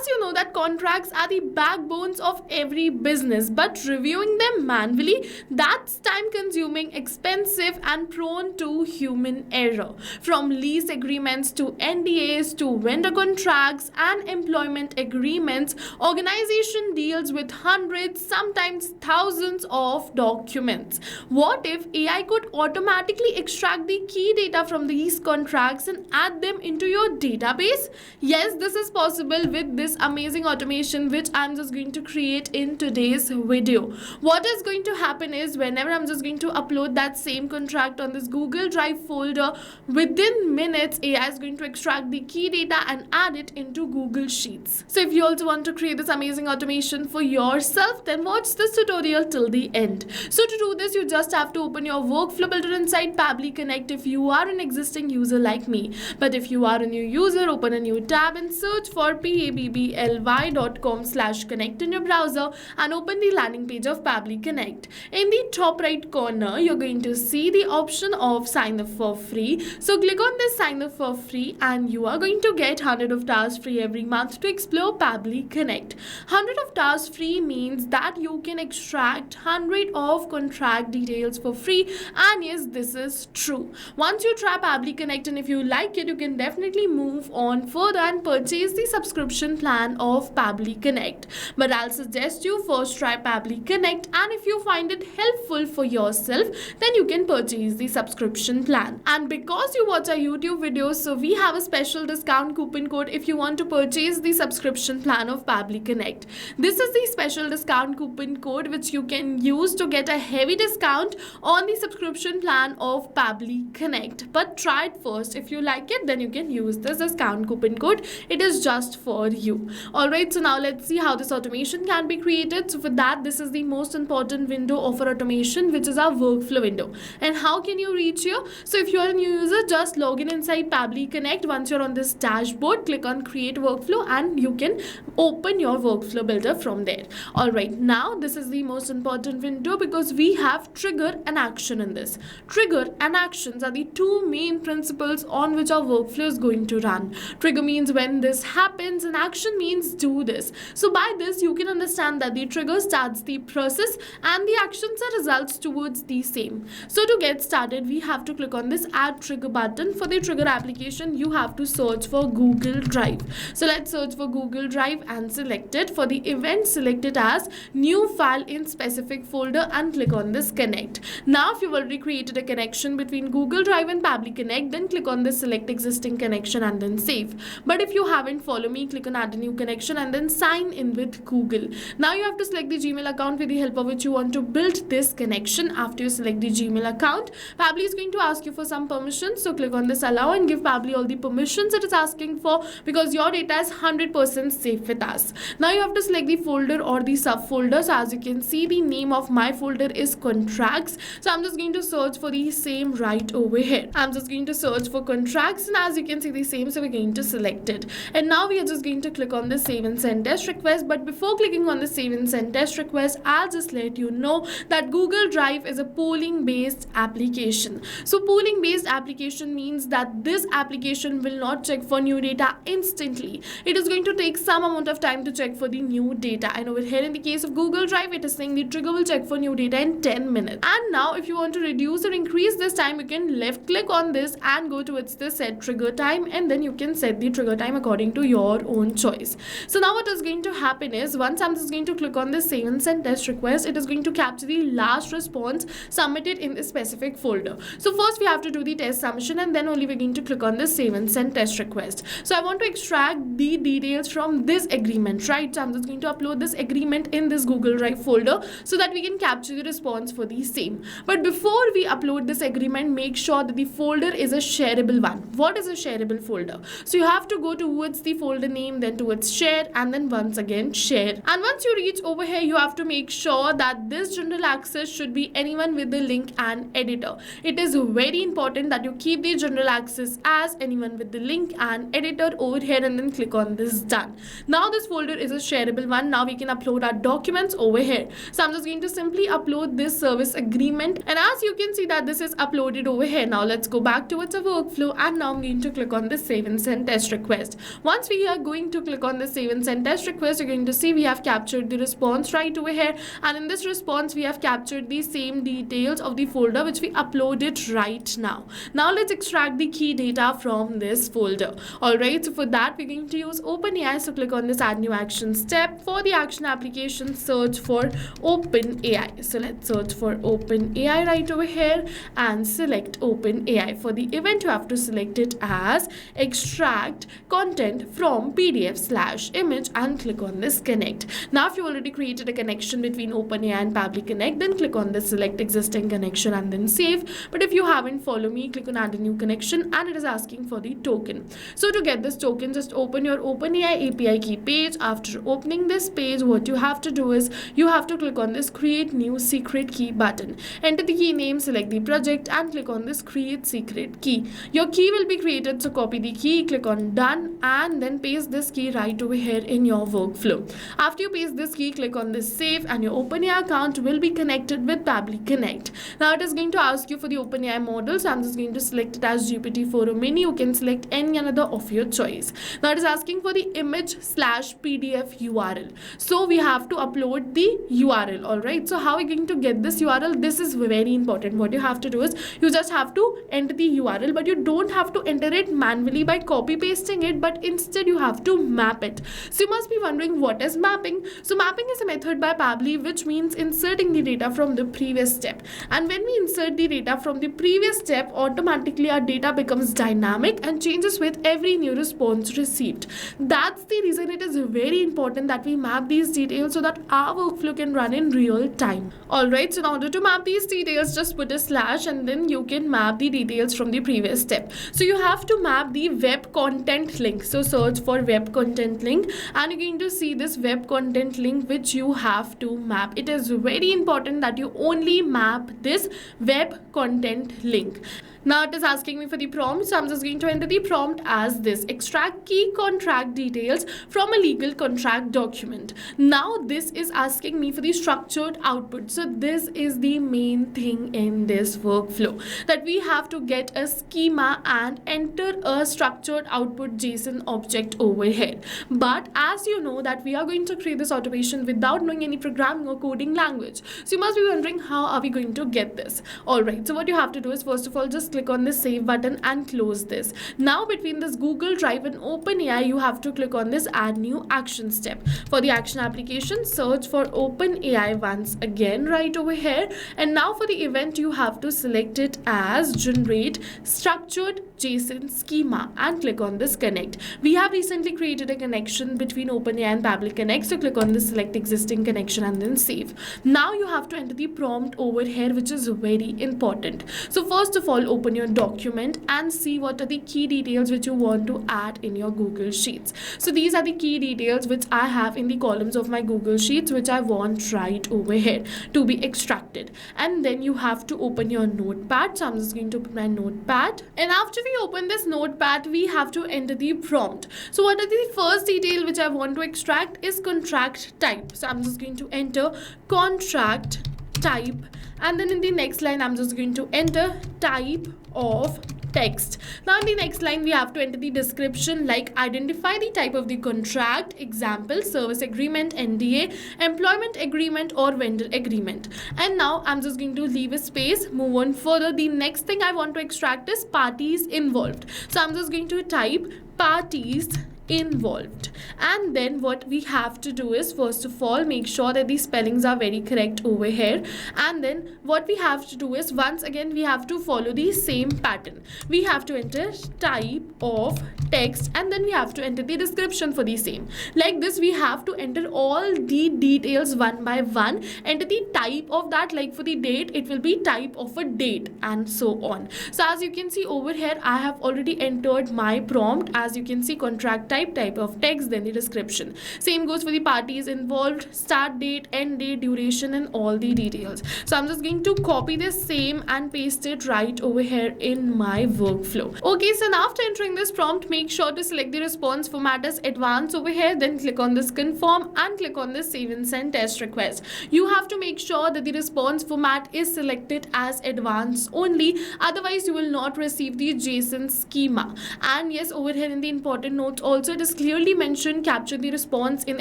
you know that contracts are the backbones of every business, but reviewing them manually, that's time consuming, expensive and prone to human error. From lease agreements to NDAs to vendor contracts and employment agreements, organization deals with hundreds, sometimes thousands of documents. What if AI could automatically extract the key data from these contracts and add them into your database? Yes, this is possible with this amazing automation which I'm just going to create in today's video. What is going to happen is whenever I'm just going to upload that same contract on this Google Drive folder, within minutes AI is going to extract the key data and add it into Google Sheets. So if you also want to create this amazing automation for yourself, then watch this tutorial till the end. So to do this, you just have to open your workflow builder inside Pabbly Connect if you are an existing user like me. But if you are a new user, open a new tab and search for pabbly.com/connect in your browser and open the landing page of Pabbly Connect. In the top right corner, you're going to see the option of sign up for free. So click on this sign up for free and you are going to get 100 of tasks free every month to explore Pabbly Connect. 100 of tasks free means that you can extract 100 of contract details for free, and yes, this is true. Once you try Pabbly Connect and if you like it, you can definitely move on further and purchase the subscription plan of Pabbly Connect. But I'll suggest you first try Pabbly Connect, and if you find it helpful for yourself, then you can purchase the subscription plan. And because you watch our YouTube videos, so we have a special discount coupon code if you want to purchase the subscription plan of Pabbly Connect. This is the special discount coupon code which you can use to get a heavy discount on the subscription plan of Pabbly Connect. But try it first. If you like it, then you can use this discount coupon code. It is just for you. Alright, so now let's see how this automation can be created. So for that, this is the most important window of our automation, which is our workflow window. And how can you reach here? So if you are a new user, just log in inside Pabbly Connect. Once you're on this dashboard, click on create workflow and you can open your workflow builder from there. Alright, now this is the most important window because we have trigger and action in this. Trigger and actions are the two main principles on which our workflow is going to run. Trigger means when this happens and action means do this. So by this you can understand that the trigger starts the process and the actions are results towards the same. So to get started, we have to click on this add trigger button. For the trigger application, you have to search for Google Drive. So let's search for Google Drive and select it. For the event, select it as new file in specific folder and click on this connect. Now if you've already created a connection between Google Drive and Pabbly Connect, then click on this select existing connection and then save. But if you haven't, follow me, click on add a new connection and then sign in with Google. Now you have to select the Gmail account with the help of which you want to build this connection. After you select the Gmail account, Pabbly is going to ask you for some permissions. So click on this allow and give Pabbly all the permissions it is asking for because your data is 100% safe with us. Now you have to select the folder or the subfolder. So as you can see, the name of my folder is contracts. So I'm just going to search for the same right over here. I'm just going to search for contracts and as you can see the same, so we're going to select it. And now we are just going to click on the save and send test request. But before clicking on the save and send test request, I'll just let you know that Google Drive is a polling based application. So polling based application means that this application will not check for new data instantly. It is going to take some amount of time to check for the new data. And over here in the case of Google Drive, it is saying the trigger will check for new data in 10 minutes. And now if you want to reduce or increase this time, you can left click on this and go towards the set trigger time, and then you can set the trigger time according to your own choice. So now what is going to happen is once I'm just going to click on this save and send test request, it is going to capture the last response submitted in this specific folder. So first we have to do the test submission and then only we're going to click on this save and send test request. So I want to extract the details from this agreement, right? So I'm just going to upload this agreement in this Google Drive folder so that we can capture the response for the same. But before we upload this agreement, make sure that the folder is a shareable one. What is a shareable folder? So you have to go towards the folder name, then towards share, and then once again share. And once you reach over here, you have to make sure that this general access should be anyone with the link and editor. It is very important that you keep the general access as anyone with the link and editor over here and then click on this done. Now this folder is a shareable one. Now we can upload our documents over here. So I'm just going to simply upload this service agreement, and as you can see that this is uploaded over here. Now let's go back towards our workflow, and now I'm going to click on this save and send test request. Once we are going to click on this this save and send test request, you're going to see we have captured the response right over here, and in this response we have captured the same details of the folder which we uploaded right now. Now let's extract the key data from this folder. Alright, so for that we're going to use OpenAI. So click on this add new action step. For the action application, search for OpenAI. So let's search for OpenAI right over here and select OpenAI. For the event you have to select it as extract content from PDF/image and click on this connect. Now if you already created a connection between OpenAI and Pabbly Connect, then click on this select existing connection and then save. But if you haven't, follow me, click on add a new connection, and it is asking for the token. So to get this token, just open your OpenAI API key page. After opening this page, what you have to do is you have to click on this create new secret key button. Enter the key name, select the project and click on this create secret key. Your key will be created, so copy the key, click on done, and then paste this key right over here in your workflow. After you paste this key, click on this save, and your OpenAI account will be connected with Pabbly Connect. Now it is going to ask you for the OpenAI model, so I'm just going to select it as GPT-4 or Mini. You can select any another of your choice. Now it is asking for the image/PDF URL. So we have to upload the URL. Alright, so how are we going to get this URL? This is very important. What you have to do is you just have to enter the URL, but you don't have to enter it manually by copy pasting it, but instead you have to map it. So you must be wondering, what is mapping? So mapping is a method by Pabbly which means inserting the data from the previous step. And when we insert the data from the previous step, automatically our data becomes dynamic and changes with every new response received. That's the reason it is very important that we map these details so that our workflow can run in real time. Alright, so in order to map these details, just put a slash and then you can map the details from the previous step. So you have to map the web content link. So search for web content link and you're going to see this web content link which you have to map. It is very important that you only map this web content link. Now it is asking me for the prompt, so I'm just going to enter the prompt as this: extract key contract details from a legal contract document. Now this is asking me for the structured output. So this is the main thing in this workflow, that we have to get a schema and enter a structured output JSON object over here. But as you know that we are going to create this automation without knowing any programming or coding language. So you must be wondering, how are we going to get this? Alright, so what you have to do is first of all just click on this save button and close this. Now between this Google Drive and OpenAI, you have to click on this add new action step. For the action application, search for OpenAI once again right over here, and now for the event you have to select it as generate structured JSON schema and click on this connect. We have recently created a connection between OpenAI and Pabbly Connect, so click on this select existing connection and then save. Now you have to enter the prompt over here, which is very important. So first of all, open your document and see what are the key details which you want to add in your Google Sheets. So these are the key details which I have in the columns of my Google Sheets which I want right over here to be extracted. And then you have to open your notepad. So I'm just going to open my notepad, and after we open this notepad, we have to enter the prompt. So what are the first detail which I want to extract is contract type. So I'm just going to enter contract type, and then in the next line I'm just going to enter type of text. Now in the next line we have to enter the description, like identify the type of the contract, example service agreement, NDA, employment agreement or vendor agreement. And now I'm just going to leave a space, move on further. The next thing I want to extract is parties involved. So I'm just going to type parties involved, and then what we have to do is first of all make sure that the spellings are very correct over here, and then what we have to do is once again we have to follow the same pattern. We have to enter type of text and then we have to enter the description for the same. Like this we have to enter all the details one by one, enter the type of that, like for the date it will be type of a date and so on. So as you can see over here I have already entered my prompt. As you can see, contract type of text, then the description. Same goes for the parties involved, start date, end date, duration and all the details. So I'm just going to copy this same and paste it right over here in my workflow. Okay, so now after entering this prompt, make sure to select the response format as advanced over here, then click on this confirm and click on this save and send test request. You have to make sure that the response format is selected as advanced only, otherwise you will not receive the JSON schema. And yes, over here in the important notes also Also, it is clearly mentioned capture the response in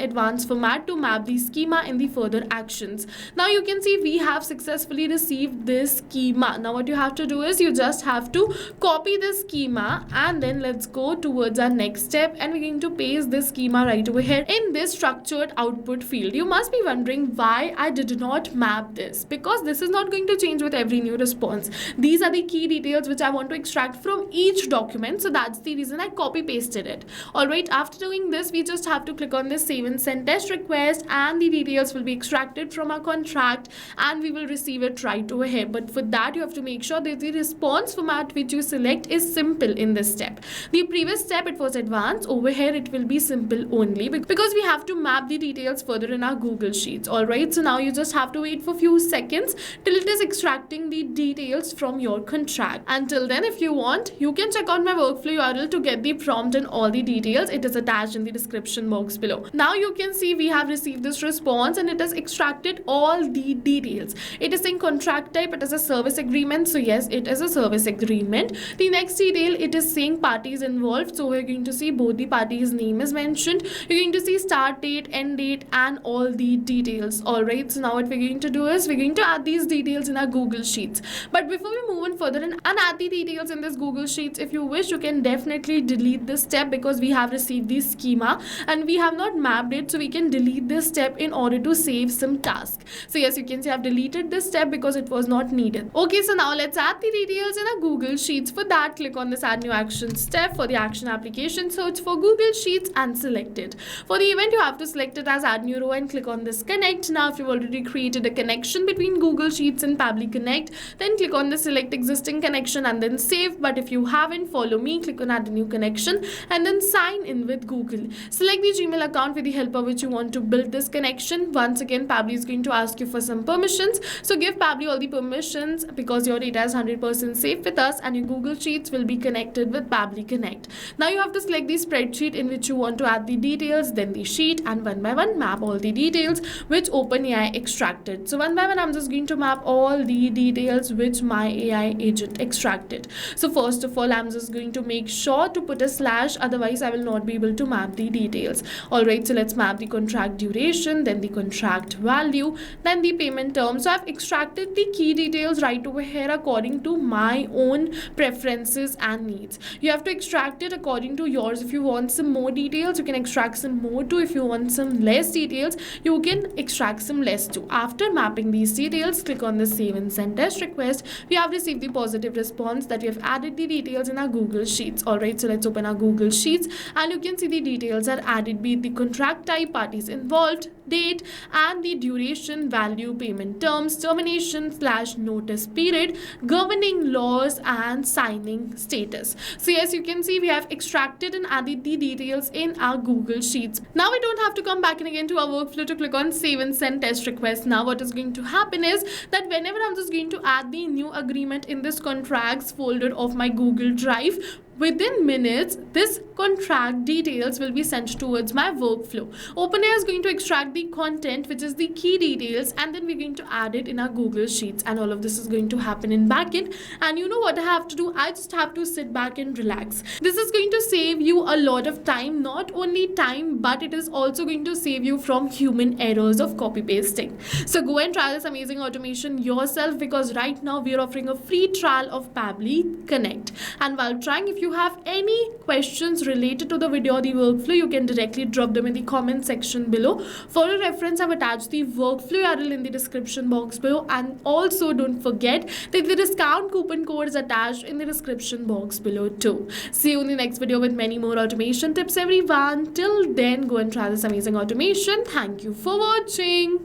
advanced format to map the schema in the further actions. Now you can see we have successfully received this schema. Now what you have to do is you just have to copy this schema, and then let's go towards our next step, and we're going to paste this schema right over here in this structured output field. You must be wondering why I did not map this, because this is not going to change with every new response. These are the key details which I want to extract from each document, so that's the reason I copy pasted it. Alright, after doing this, we just have to click on this save and send test request, and the details will be extracted from our contract and we will receive it right over here. But for that, you have to make sure that the response format which you select is simple in this step. The previous step, it was advanced. Over here it will be simple only, because we have to map the details further in our Google Sheets. Alright, so now you just have to wait for few seconds till it is extracting the details from your contract. Until then, if you want, you can check out my workflow URL to get the prompt and all the details. It is attached in the description box below. Now you can see we have received this response and it has extracted all the details. It is saying contract type, it is a service agreement. So yes, it is a service agreement. The next detail, it is saying parties involved. So we're going to see both the parties' name is mentioned. You're going to see start date, end date, and all the details. Alright, so now what we're going to do is we're going to add these details in our Google Sheets. But before we move on further and add the details in this Google Sheets, if you wish, you can definitely delete this step, because we have received the schema and we have not mapped it. So we can delete this step in order to save some task. So yes, you can see I've deleted this step because it was not needed. Okay, so now let's add the details in our Google Sheets. For that, click on this add new action step. For the action application, search for Google Sheets and select it. For the event, you have to select it as add new row and click on this connect. Now if you've already created a connection between Google Sheets and Pabbly Connect, then click on the select existing connection and then save. But if you haven't, follow me, click on add a new connection and then sign in with Google. Select the Gmail account with the help of which you want to build this connection. Once again, Pabbly is going to ask you for some permissions. So give Pabbly all the permissions, because your data is 100% safe with us and your Google Sheets will be connected with Pabbly Connect. Now you have to select the spreadsheet in which you want to add the details, then the sheet, and one by one map all the details which OpenAI extracted. So one by one, I'm just going to map all the details which my AI agent extracted. So first of all, I'm just going to make sure to put a slash, otherwise I will not be able to map the details. Alright, so let's map the contract duration, then the contract value, then the payment term. So I've extracted the key details right over here according to my own preferences and needs. You have to extract it according to yours. If you want some more details, you can extract some more too. If you want some less details, you can extract some less too. After mapping these details, click on the save and send test request. We have received the positive response that we have added the details in our Google Sheets. Alright, so let's open our Google Sheets and you can see the details are added, be it the contract type, parties involved, date, and the duration, value, payment terms, termination / notice period, governing laws, and signing status. So yes, you can see we have extracted and added the details in our Google Sheets. Now we don't have to come back and again to our workflow to click on save and send test request. Now what is going to happen is that whenever I'm just going to add the new agreement in this contracts folder of my Google Drive, within minutes, this contract details will be sent towards my workflow. OpenAI is going to extract the content, which is the key details, and then we're going to add it in our Google Sheets. And all of this is going to happen in backend. And you know what I have to do? I just have to sit back and relax. This is going to save you a lot of time. Not only time, but it is also going to save you from human errors of copy pasting. So go and try this amazing automation yourself, because right now we are offering a free trial of Pabbly Connect. And while trying, if you have any questions related to the video or the workflow, you can directly drop them in the comment section below. For a reference, I've attached the workflow URL in the description box below, and also don't forget that the discount coupon code is attached in the description box below too. See you in the next video with many more automation tips, everyone. Till then, go and try this amazing automation. Thank you for watching.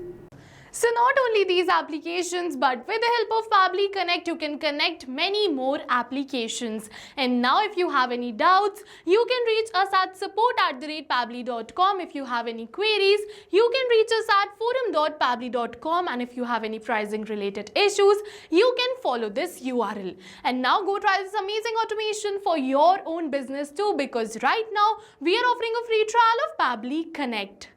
So not only these applications, but with the help of Pabbly Connect, you can connect many more applications. And now if you have any doubts, you can reach us at support@pabbly.com. If you have any queries, you can reach us at forum.pabbly.com. And if you have any pricing related issues, you can follow this URL. And now go try this amazing automation for your own business too, because right now we are offering a free trial of Pabbly Connect.